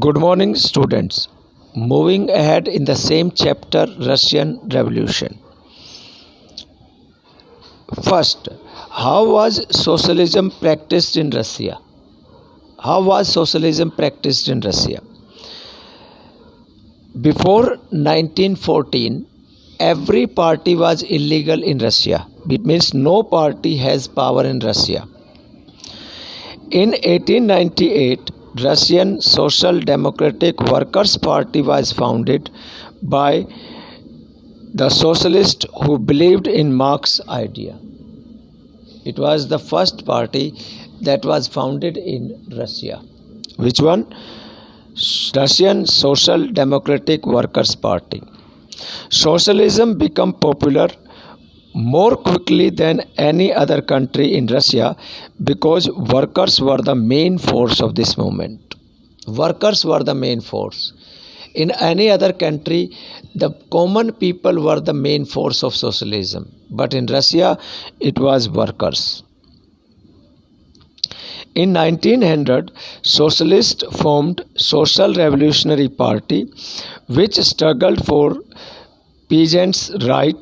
Good morning, students. Moving ahead in the same chapter, Russian Revolution. First, how was socialism practiced in Russia? How was socialism practiced in Russia? Before 1914, every party was illegal in Russia. It means no party has power in Russia. In 1898, Russian Social Democratic Workers' Party was founded by the socialists who believed in Marx's idea. It was the first party that was founded in Russia. Which one? Russian Social Democratic Workers' Party. Socialism became popular more quickly than any other country in Russia because workers were the main force of this movement. Workers were the main force. In any other country, the common people were the main force of socialism. But in Russia, it was workers. In 1900, socialists formed Social Revolutionary Party, which struggled for peasants' right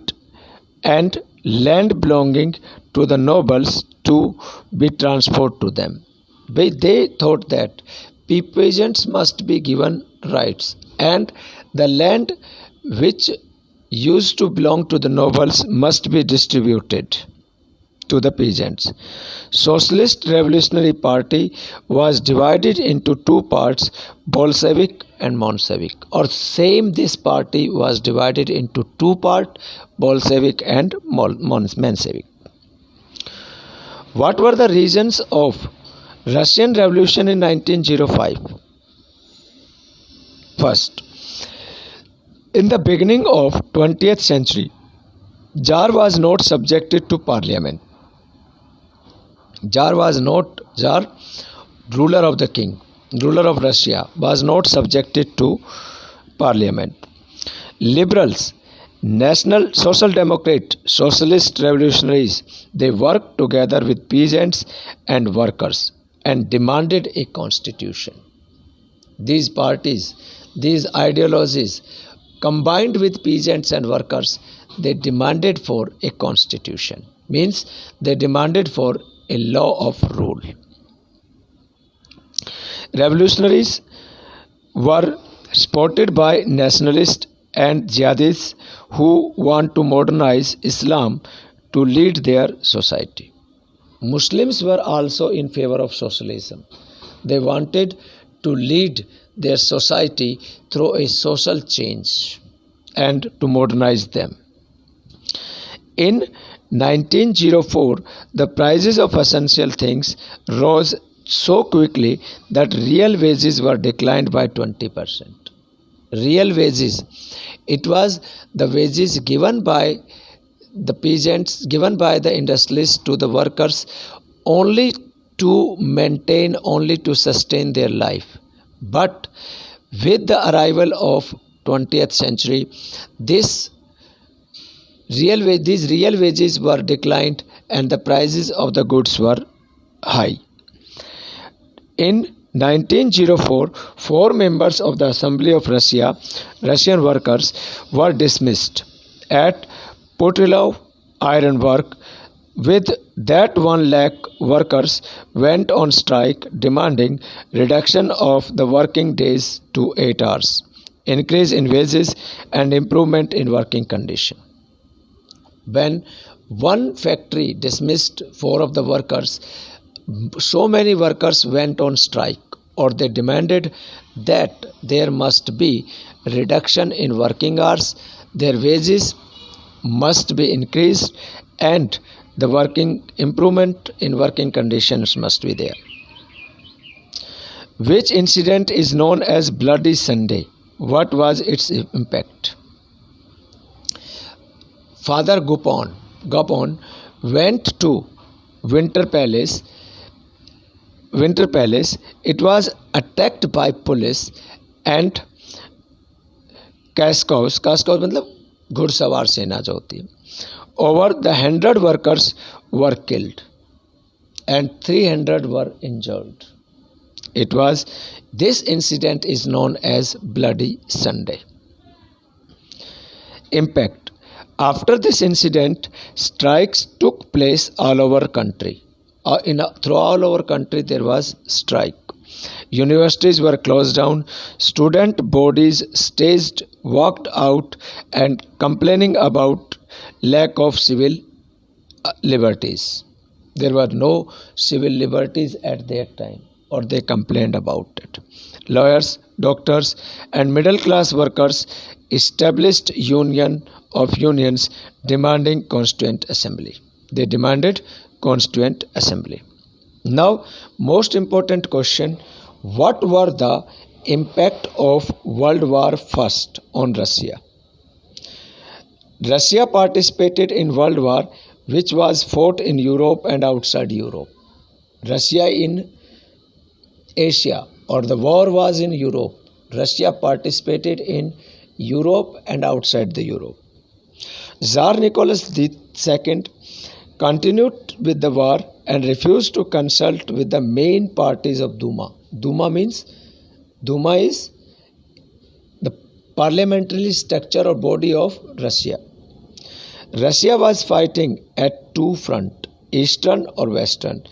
and land belonging to the nobles to be transferred to them. They thought that peasants must be given rights and the land which used to belong to the nobles must be distributed to the peasants. Socialist Revolutionary Party was divided into two parts, Bolshevik and Menshevik. Or same this party was divided into two parts, Bolshevik and Menshevik. What were the reasons of Russian Revolution in 1905? First, in the beginning of 20th century, Tsar was not subjected to parliament. Ruler of the king, ruler of Russia, was not subjected to parliament. Liberals, National Social Democrat, Socialist Revolutionaries, they worked together with peasants and workers and demanded a constitution. These parties, these ideologies, combined with peasants and workers, they demanded for a constitution. Means they demanded for a law of rule. Revolutionaries were supported by nationalists and jihadists who want to modernize Islam to lead their society. Muslims were also in favor of socialism. They wanted to lead their society through a social change and to modernize them. In 1904, the prices of essential things rose so quickly that real wages were declined by 20%. Real wages. It was the wages given by the peasants, given by the industrialists to the workers only to maintain, only to sustain their life. But with the arrival of 20th century, these real wages were declined and the prices of the goods were high. In 1904, 4 members of the Assembly of Russia, Russian workers, were dismissed at Putilov Iron Work. With that 1 lakh workers went on strike demanding reduction of the working days to 8 hours, increase in wages and improvement in working condition. When one factory dismissed 4 of the workers, so many workers went on strike, or they demanded that there must be reduction in working hours, their wages must be increased, and the improvement in working conditions must be there. Which incident is known as Bloody Sunday? What was its impact? Father Gopon went to Winter Palace. It was attacked by police and Kaskos मतलब घुड़सवार सेना जो होती है. Over the 100 workers were killed and 300 were injured. It was This incident is known as Bloody Sunday. Impact. After this incident, strikes took place all over country. Through all over country there was strike. Universities were closed down, student bodies staged, walked out and complaining about lack of civil liberties. There were no civil liberties at that time, or they complained about it. Lawyers, doctors, and middle class workers established unions demanding constituent assembly. They demanded constituent assembly. Now, most important question: what were the impact of World War I on Russia? Russia participated in World War which was fought in Europe and outside Europe. Russia in Asia, or the war was in Europe. Russia participated in Europe and outside the Europe. Tsar Nicholas II continued with the war and refused to consult with the main parties of Duma. Duma is the parliamentary structure or body of Russia. Russia was fighting at two fronts, eastern or western.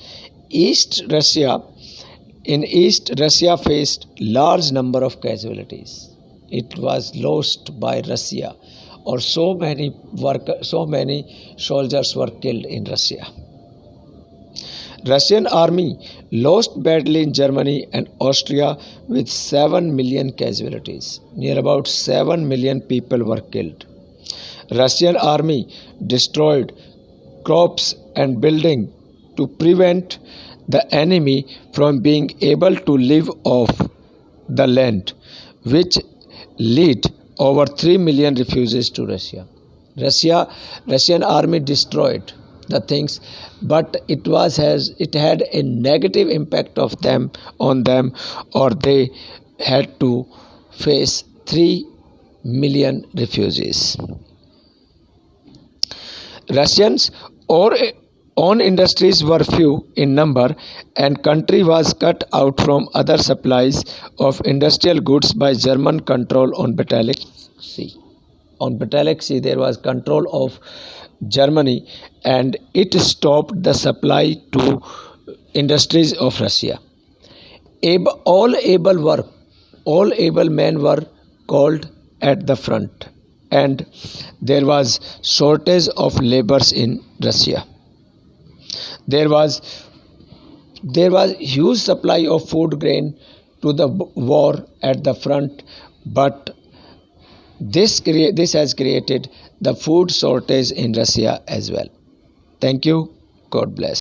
In East Russia faced large number of casualties. It was lost by Russia, or so many soldiers were killed in Russia. Russian army lost badly in Germany and Austria with 7 million casualties. Near about 7 million people were killed. Russian army destroyed crops and buildings to prevent the enemy from being able to live off the land, which led over 3 million refugees to Russia. Russian army destroyed the things, but it had a negative impact on them, or they had to face 3 million refugees. Russians' own industries were few in number, and country was cut out from other supplies of industrial goods by German control on Baltic Sea. On Baltic Sea there was control of Germany, and it stopped the supply to industries of Russia. All able men were called at the front, and there was shortage of laborers in Russia. There was huge supply of food grain to the war at the front, but this has created the food shortage in Russia as well. Thank you. God bless.